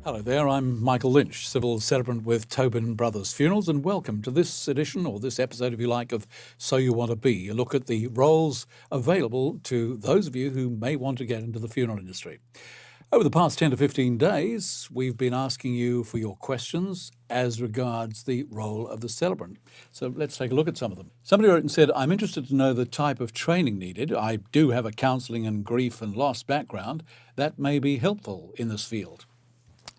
Hello there, I'm Michael Lynch, Civil Celebrant with Tobin Brothers Funerals, and welcome to this edition, or this episode if you like, of So You Want to Be, a look at the roles available to those of you who may want to get into the funeral industry. Over the past 10 to 15 days, we've been asking you for your questions as regards the role of the celebrant. So let's take a look at some of them. Somebody wrote and said, I'm interested to know the type of training needed. I do have a counselling and grief and loss background. That may be helpful in this field.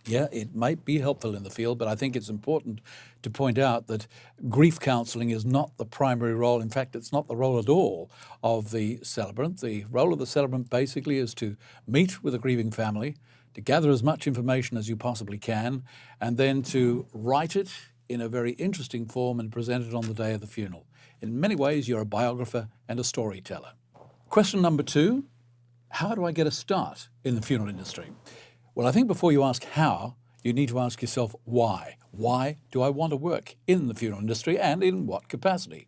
Yeah, it might be helpful in the field, but I think it's important to point out that grief counselling is not the primary role. In fact, it's not the role at all of the celebrant. The role of the celebrant basically is to meet with a grieving family, to gather as much information as you possibly can, and then to write it in a very interesting form and present it on the day of the funeral. In many ways, you're a biographer and a storyteller. Question number 2, how do I get a start in the funeral industry? Well, I think before you ask how, you need to ask yourself why. Why do I want to work in the funeral industry, and in what capacity?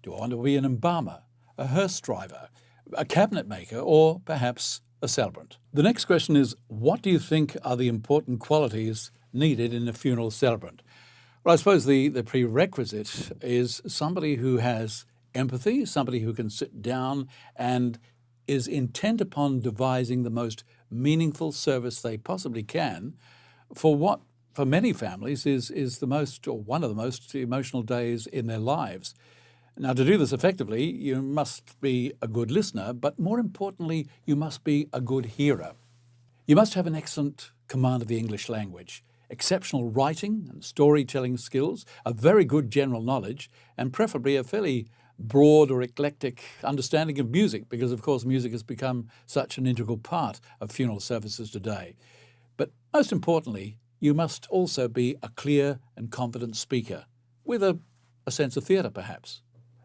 Do I want to be an embalmer, a hearse driver, a cabinet maker, or perhaps a celebrant? The next question is, what do you think are the important qualities needed in a funeral celebrant? Well, I suppose the prerequisite is somebody who has empathy, somebody who can sit down and is intent upon devising the most meaningful service they possibly can for what, for many families, is the most, or one of the most emotional days in their lives. Now, to do this effectively, you must be a good listener, but more importantly, you must be a good hearer. You must have an excellent command of the English language, exceptional writing and storytelling skills, a very good general knowledge, and preferably a fairly broad or eclectic understanding of music, because of course music has become such an integral part of funeral services today. But most importantly, you must also be a clear and confident speaker, with a sense of theatre perhaps.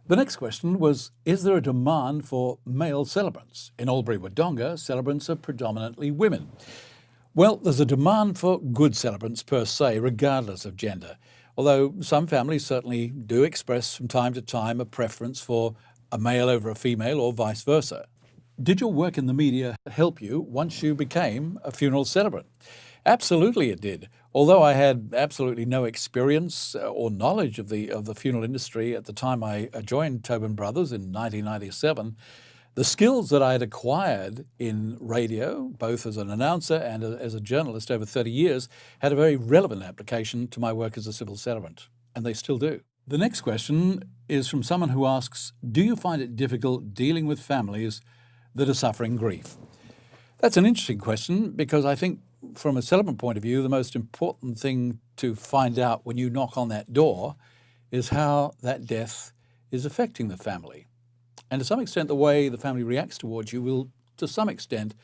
The next question was, is there a demand for male celebrants? In Albury-Wodonga, celebrants are predominantly women. Well, there's a demand for good celebrants per se, regardless of gender. Although some families certainly do express from time to time a preference for a male over a female or vice versa. Did your work in the media help you once you became a funeral celebrant? Absolutely it did. Although I had absolutely no experience or knowledge of the funeral industry at the time I joined Tobin Brothers in 1997, the skills that I had acquired in radio, both as an announcer and as a journalist over 30 years, had a very relevant application to my work as a civil celebrant, and they still do. The next question is from someone who asks, do you find it difficult dealing with families that are suffering grief? That's an interesting question, because I think from a celebrant point of view, the most important thing to find out when you knock on that door is how that death is affecting the family. And to some extent, the way the family reacts towards you will, to some extent,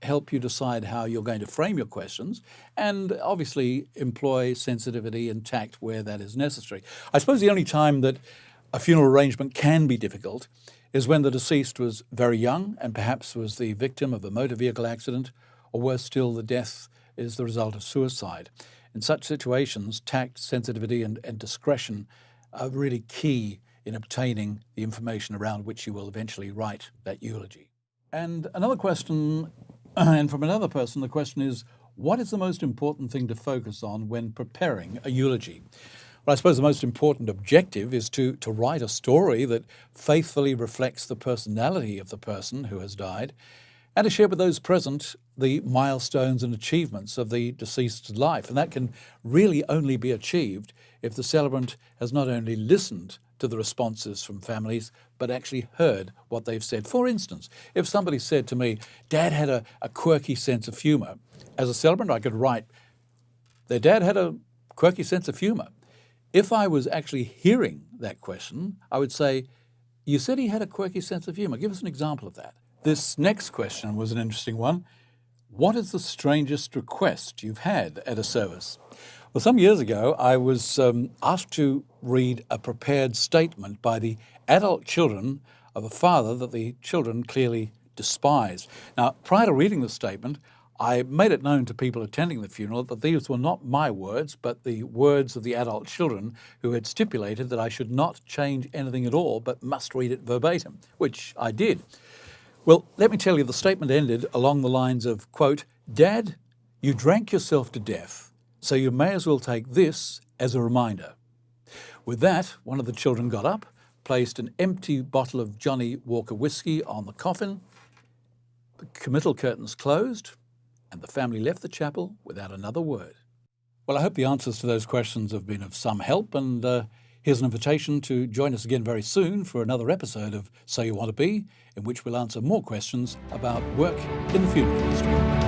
help you decide how you're going to frame your questions, and obviously employ sensitivity and tact where that is necessary. I suppose the only time that a funeral arrangement can be difficult is when the deceased was very young and perhaps was the victim of a motor vehicle accident, or worse still, the death is the result of suicide. In such situations, tact, sensitivity, and discretion are really key in obtaining the information around which you will eventually write that eulogy. And another question, and from another person, the question is, what is the most important thing to focus on when preparing a eulogy? Well, I suppose the most important objective is to write a story that faithfully reflects the personality of the person who has died, and to share with those present the milestones and achievements of the deceased's life. And that can really only be achieved if the celebrant has not only listened to the responses from families, but actually heard what they've said. For instance, if somebody said to me, Dad had a quirky sense of humour, as a celebrant I could write, their dad had a quirky sense of humour. If I was actually hearing that question, I would say, you said he had a quirky sense of humour. Give us an example of that. This next question was an interesting one. What is the strangest request you've had at a service? Well, some years ago, I was asked to read a prepared statement by the adult children of a father that the children clearly despised. Now, prior to reading the statement, I made it known to people attending the funeral that these were not my words, but the words of the adult children who had stipulated that I should not change anything at all, but must read it verbatim, which I did. Well, let me tell you, the statement ended along the lines of, quote, Dad, You drank yourself to death, so you may as well take this as a reminder. With that, one of the children got up, placed an empty bottle of Johnny Walker whiskey on the coffin, the committal curtains closed, and the family left the chapel without another word. Well, I hope the answers to those questions have been of some help, and here's an invitation to join us again very soon for another episode of So You Want to Be, in which we'll answer more questions about work in the funeral industry.